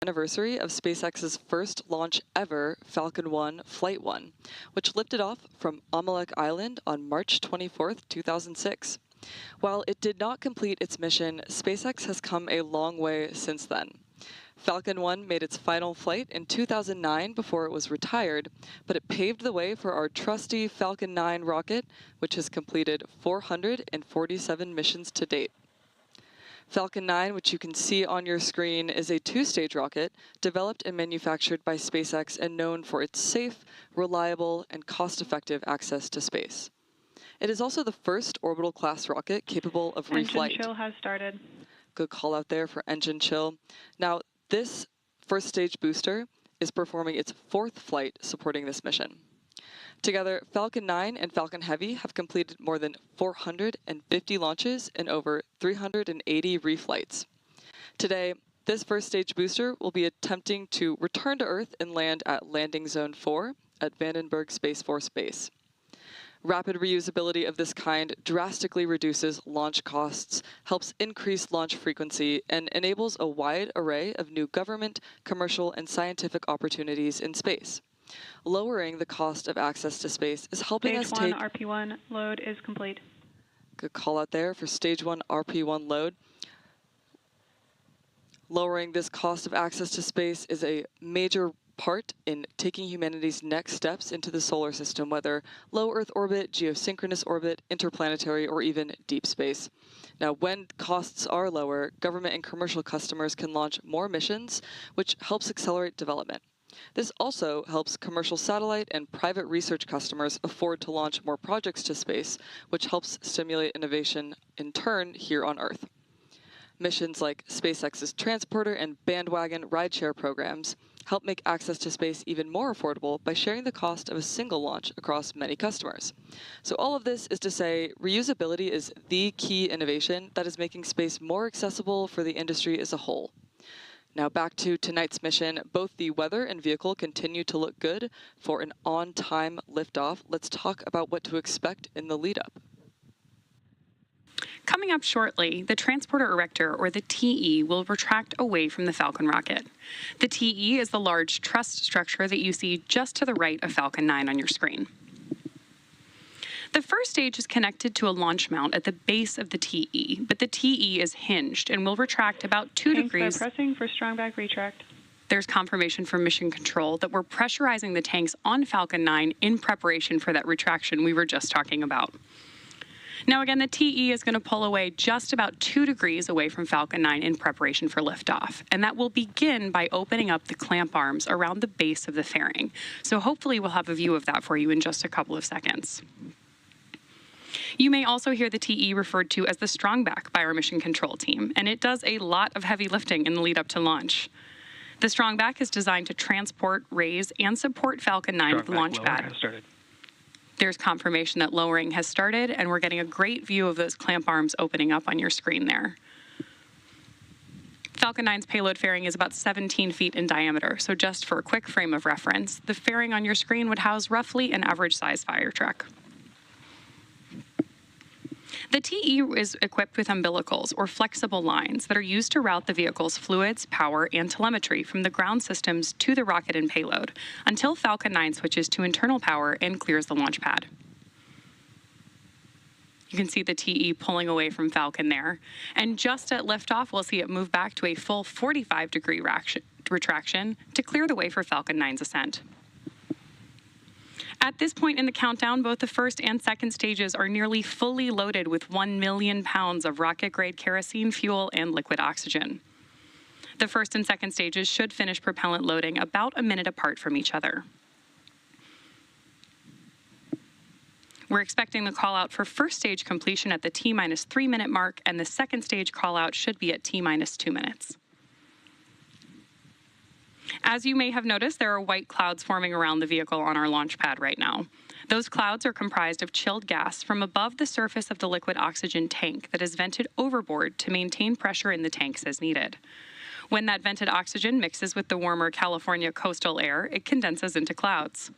anniversary of SpaceX's first launch ever, Falcon 1 Flight 1, which lifted off from Amalek Island on March 24, 2006. While it did not complete its mission, SpaceX has come a long way since then. Falcon 1 made its final flight in 2009 before it was retired, but it paved the way for our trusty Falcon 9 rocket, which has completed 447 missions to date. Falcon 9, which you can see on your screen, is a two-stage rocket developed and manufactured by SpaceX and known for its safe, reliable, and cost-effective access to space. It is also the first orbital-class rocket capable of reflight. Engine chill has started. Good call out there for engine chill. Now, this first stage booster is performing its fourth flight supporting this mission. Together, Falcon 9 and Falcon Heavy have completed more than 450 launches and over 380 reflights. Today, this first stage booster will be attempting to return to Earth and land at Landing Zone 4 at Vandenberg Space Force Base. Rapid reusability of this kind drastically reduces launch costs, helps increase launch frequency, and enables a wide array of new government, commercial, and scientific opportunities in space. Lowering the cost of access to space is helping us take... Stage 1 RP1 load is complete. Good call out there for Stage 1 RP1 load. Lowering this cost of access to space is a major part in taking humanity's next steps into the solar system, whether low Earth orbit, geosynchronous orbit, interplanetary, or even deep space. Now, when costs are lower, government and commercial customers can launch more missions, which helps accelerate development. This also helps commercial satellite and private research customers afford to launch more projects to space, which helps stimulate innovation in turn here on Earth. Missions like SpaceX's Transporter and Bandwagon rideshare programs help make access to space even more affordable by sharing the cost of a single launch across many customers. So all of this is to say reusability is the key innovation that is making space more accessible for the industry as a whole. Now back to tonight's mission. Both the weather and vehicle continue to look good for an on-time liftoff. Let's talk about what to expect in the lead-up. Coming up shortly, the Transporter Erector, or the TE, will retract away from the Falcon rocket. The TE is the large truss structure that you see just to the right of Falcon 9 on your screen. The first stage is connected to a launch mount at the base of the TE, but the TE is hinged and will retract about 2 degrees. Tanks are pressing for strong back retract. There's confirmation from Mission Control that we're pressurizing the tanks on Falcon 9 in preparation for that retraction we were just talking about. Now again, the TE is going to pull away just about 2 degrees away from Falcon 9 in preparation for liftoff, and that will begin by opening up the clamp arms around the base of the fairing. So hopefully we'll have a view of that for you in just a couple of seconds. You may also hear the TE referred to as the strongback by our mission control team, and it does a lot of heavy lifting in the lead up to launch. The strongback is designed to transport, raise, and support Falcon 9 to the launch pad. There's confirmation that lowering has started, and we're getting a great view of those clamp arms opening up on your screen there. Falcon 9's payload fairing is about 17 feet in diameter, so just for a quick frame of reference, the fairing on your screen would house roughly an average-sized fire truck. The TE is equipped with umbilicals, or flexible lines, that are used to route the vehicle's fluids, power, and telemetry from the ground systems to the rocket and payload, until Falcon 9 switches to internal power and clears the launch pad. You can see the TE pulling away from Falcon there. And just at liftoff, we'll see it move back to a full 45-degree retraction to clear the way for Falcon 9's ascent. At this point in the countdown, both the first and second stages are nearly fully loaded with 1 million pounds of rocket-grade kerosene fuel and liquid oxygen. The first and second stages should finish propellant loading about a minute apart from each other. We're expecting the call-out for first stage completion at the T-minus 3-minute mark, and the second stage call-out should be at T-minus 2 minutes. As you may have noticed, there are white clouds forming around the vehicle on our launch pad right now. Those clouds are comprised of chilled gas from above the surface of the liquid oxygen tank that is vented overboard to maintain pressure in the tanks as needed. When that vented oxygen mixes with the warmer California coastal air, it condenses into clouds.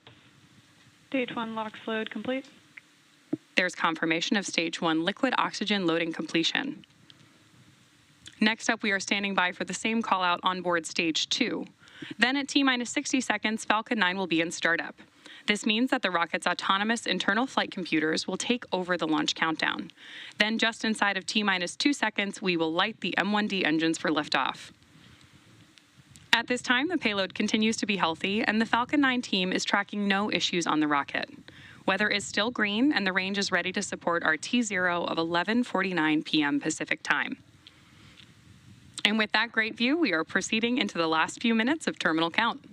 Stage 1 LOX load complete. There's confirmation of Stage 1 liquid oxygen loading completion. Next up, we are standing by for the same call out on board stage 2. Then at T-minus 60 seconds, Falcon 9 will be in startup. This means that the rocket's autonomous internal flight computers will take over the launch countdown. Then just inside of T-minus 2 seconds, we will light the M1D engines for liftoff. At this time, the payload continues to be healthy, and the Falcon 9 team is tracking no issues on the rocket. Weather is still green, and the range is ready to support our T0 of 11:49 p.m. Pacific time. And with that great view, we are proceeding into the last few minutes of terminal count.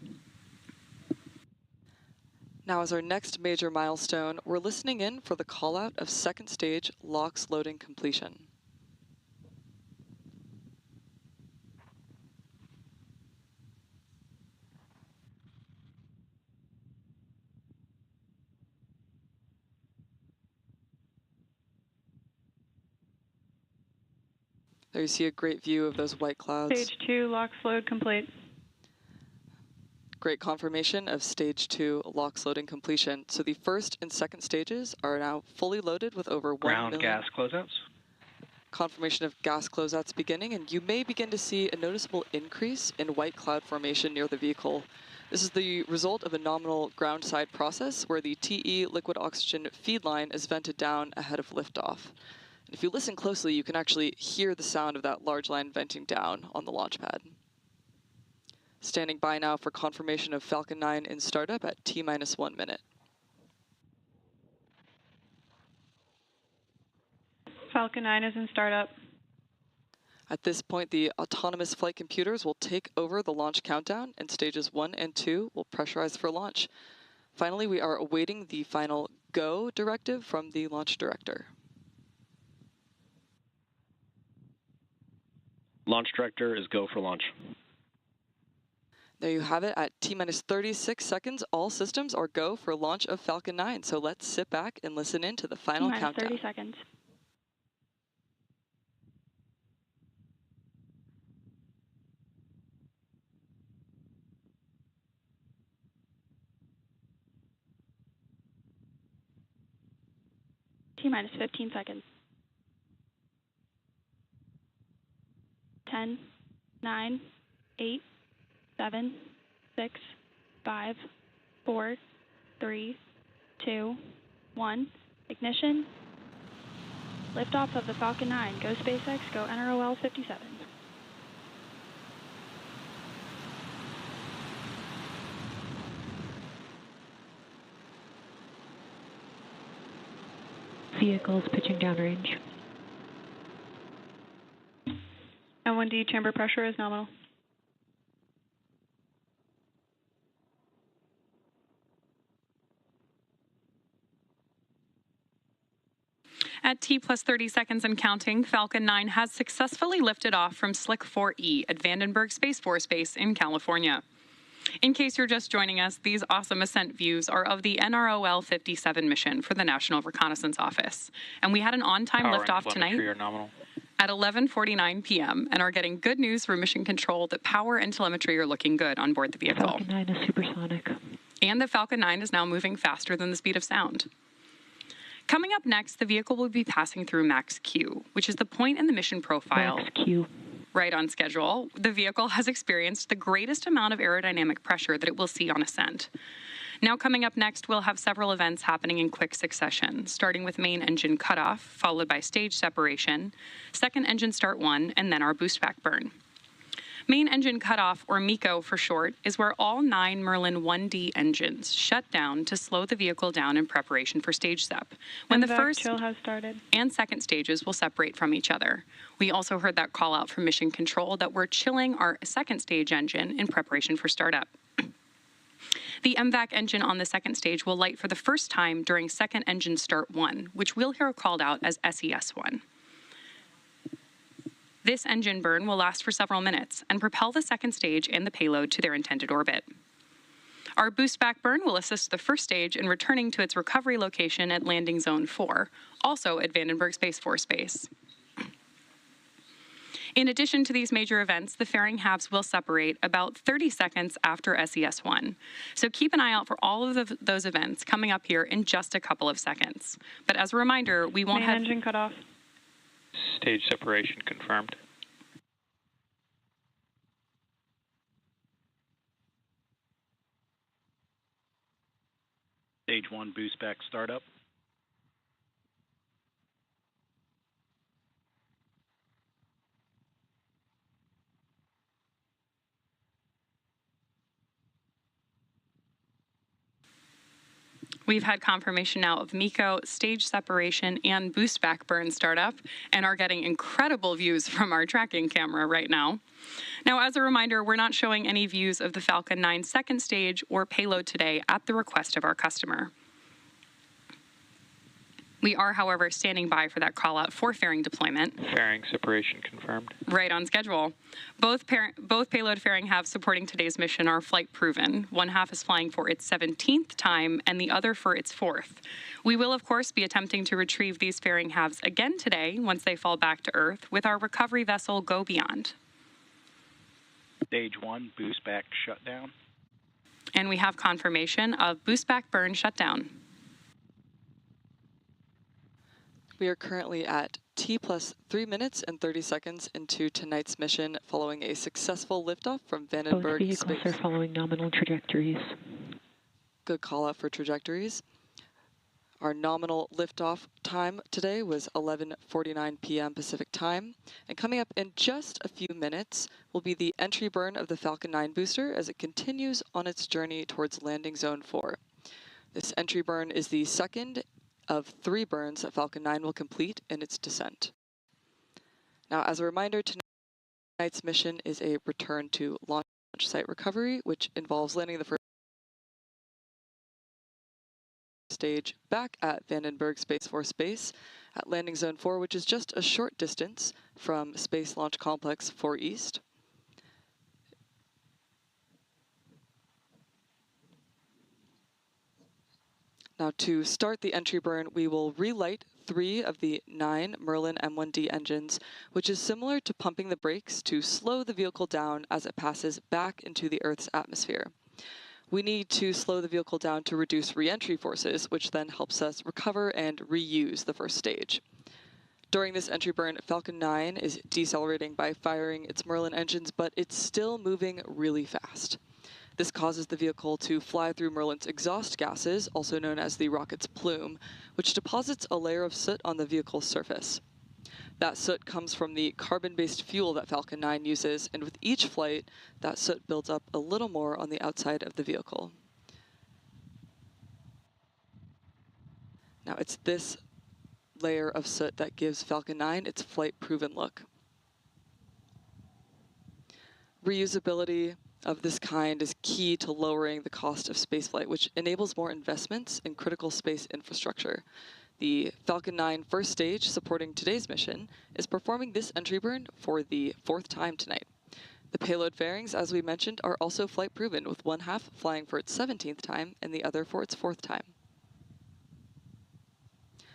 Now, as our next major milestone, we're listening in for the call-out of second stage LOX loading completion. There you see a great view of those white clouds. Stage 2, LOX load complete. Great confirmation of stage 2 LOX loading completion. So the first and second stages are now fully loaded with over 1 Ground million. gas closeouts. Confirmation of gas closeouts beginning, and you may begin to see a noticeable increase in white cloud formation near the vehicle. This is the result of a nominal ground side process where the TE liquid oxygen feed line is vented down ahead of liftoff. If you listen closely, you can actually hear the sound of that large line venting down on the launch pad. Standing by now for confirmation of Falcon 9 in startup at T-minus 1 minute. Falcon 9 is in startup. At this point, the autonomous flight computers will take over the launch countdown, and stages 1 and 2 will pressurize for launch. Finally, we are awaiting the final go directive from the launch director. Launch director is go for launch. There you have it. At T-minus 36 seconds, all systems are go for launch of Falcon 9. So let's sit back and listen in to the final T-minus countdown. 30 seconds. T-minus 15 seconds. 10, 9, 8, 7, 6, 5, 4, 3, 2, 1. Ignition. Liftoff of the Falcon 9. Go SpaceX, go NROL-57. Vehicles pitching downrange. M1D chamber pressure is nominal. At T plus 30 seconds and counting, Falcon 9 has successfully lifted off from SLC-4E at Vandenberg Space Force Base in California. In case you're just joining us, these awesome ascent views are of the NROL-57 mission for the National Reconnaissance Office. And we had an on-time liftoff tonight at 11:49 p.m. and are getting good news from Mission Control that power and telemetry are looking good on board the vehicle. Falcon 9 is supersonic. And the Falcon 9 is now moving faster than the speed of sound. Coming up next, the vehicle will be passing through Max Q, which is the point in the mission profile. Max Q. Right on schedule. The vehicle has experienced the greatest amount of aerodynamic pressure that it will see on ascent. Now coming up next, we'll have several events happening in quick succession, starting with main engine cutoff, followed by stage separation, second engine start 1, and then our boost back burn. Main engine cutoff, or MECO for short, is where all 9 Merlin 1D engines shut down to slow the vehicle down in preparation for stage sep, when the first chill has started. and second stages will separate from each other. We also heard that call out from Mission Control that we're chilling our second stage engine in preparation for startup. The MVAC engine on the second stage will light for the first time during second engine start 1, which we'll hear called out as SES1. This engine burn will last for several minutes and propel the second stage and the payload to their intended orbit. Our boost back burn will assist the first stage in returning to its recovery location at landing zone 4, also at Vandenberg Space Force Base. In addition to these major events, the fairing halves will separate about 30 seconds after SES1. So keep an eye out for all of those events coming up here in just a couple of seconds. But as a reminder, we won't Main have engine cut off. Stage separation confirmed. Stage 1 boost back startup. We've had confirmation now of MECO, stage separation, and boost back burn startup, and are getting incredible views from our tracking camera right now. Now, as a reminder, we're not showing any views of the Falcon 9 second stage or payload today at the request of our customer. We are, however, standing by for that call out for fairing deployment. Fairing separation confirmed. Right on schedule. Both payload fairing halves supporting today's mission are flight proven. One half is flying for its 17th time and the other for its 4th. We will, of course, be attempting to retrieve these fairing halves again today once they fall back to Earth with our recovery vessel Go Beyond. Stage 1 boost back shutdown. And we have confirmation of boost back burn shutdown. We are currently at T plus 3 minutes and 30 seconds into tonight's mission following a successful liftoff from Vandenberg Both vehicles Space. are following nominal trajectories. Good call out for trajectories. Our nominal liftoff time today was 11:49 p.m. Pacific time. And coming up in just a few minutes will be the entry burn of the Falcon 9 booster as it continues on its journey towards landing zone 4. This entry burn is the second of 3 burns that Falcon 9 will complete in its descent. Now, as a reminder, tonight's mission is a return to launch site recovery, which involves landing the first stage back at Vandenberg Space Force Base at landing zone 4, which is just a short distance from Space Launch Complex 4 East. Now, to start the entry burn, we will relight 3 of the 9 Merlin M1D engines, which is similar to pumping the brakes to slow the vehicle down as it passes back into the Earth's atmosphere. We need to slow the vehicle down to reduce re-entry forces, which then helps us recover and reuse the first stage. During this entry burn, Falcon 9 is decelerating by firing its Merlin engines, but it's still moving really fast. This causes the vehicle to fly through Merlin's exhaust gases, also known as the rocket's plume, which deposits a layer of soot on the vehicle's surface. That soot comes from the carbon-based fuel that Falcon 9 uses, and with each flight, that soot builds up a little more on the outside of the vehicle. Now, it's this layer of soot that gives Falcon 9 its flight-proven look. Reusability of this kind is key to lowering the cost of spaceflight, which enables more investments in critical space infrastructure. The Falcon 9 first stage supporting today's mission is performing this entry burn for the 4th time tonight. The payload fairings, as we mentioned, are also flight proven, with one half flying for its 17th time and the other for its 4th time.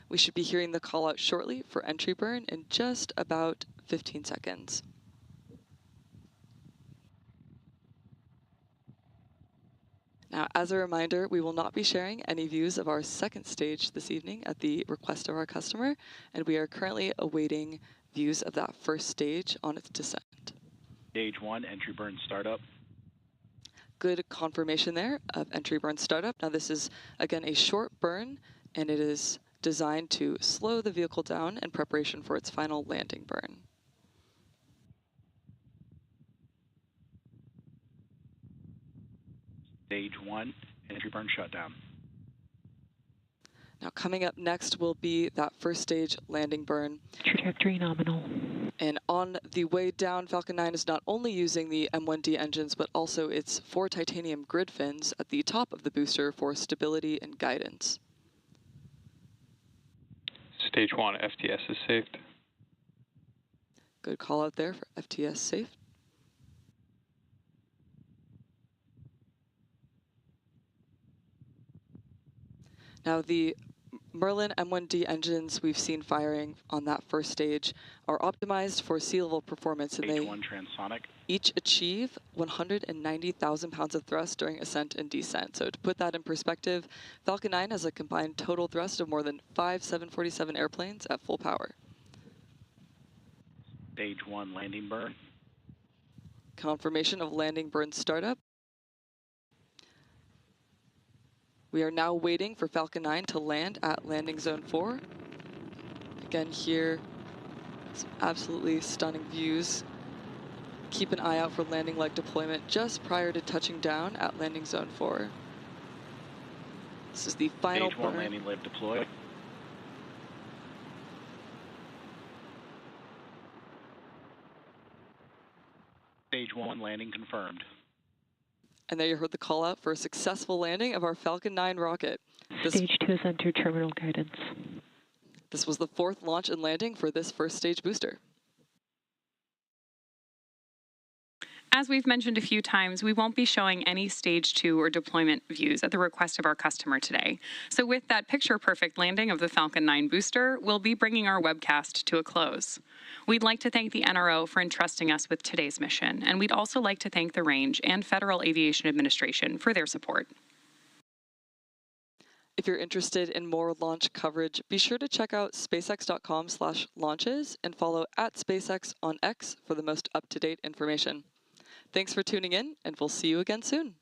We should be hearing the call out shortly for entry burn in just about 15 seconds. Now, as a reminder, we will not be sharing any views of our second stage this evening at the request of our customer, and we are currently awaiting views of that first stage on its descent. Stage 1 entry burn startup. Good confirmation there of entry burn startup. Now, this is, again, a short burn, and it is designed to slow the vehicle down in preparation for its final landing burn. Stage 1 entry burn shutdown. Now, coming up next will be that first stage landing burn. Trajectory nominal. And on the way down, Falcon 9 is not only using the M1D engines, but also its 4 titanium grid fins at the top of the booster for stability and guidance. Stage 1 FTS is saved. Good call out there for FTS safe. Now, the Merlin M1D engines we've seen firing on that first stage are optimized for sea level performance, and Stage they 1 transonic. each achieve 190,000 pounds of thrust during ascent and descent. So to put that in perspective, Falcon 9 has a combined total thrust of more than 5 747 airplanes at full power. Stage 1 landing burn. Confirmation of landing burn startup. We are now waiting for Falcon 9 to land at landing zone 4. Again here, some absolutely stunning views. Keep an eye out for landing leg deployment just prior to touching down at landing zone 4. This is the final Stage 1 burn. landing leg deployed. Stage 1 landing confirmed. And there you heard the call out for a successful landing of our Falcon 9 rocket. Stage 2 has entered terminal guidance. This was the 4th launch and landing for this first stage booster. As we've mentioned a few times, we won't be showing any stage 2 or deployment views at the request of our customer today. So with that picture-perfect landing of the Falcon 9 booster, we'll be bringing our webcast to a close. We'd like to thank the NRO for entrusting us with today's mission, and we'd also like to thank the Range and Federal Aviation Administration for their support. If you're interested in more launch coverage, be sure to check out spacex.com/launches and follow @SpaceX on X for the most up-to-date information. Thanks for tuning in, and we'll see you again soon.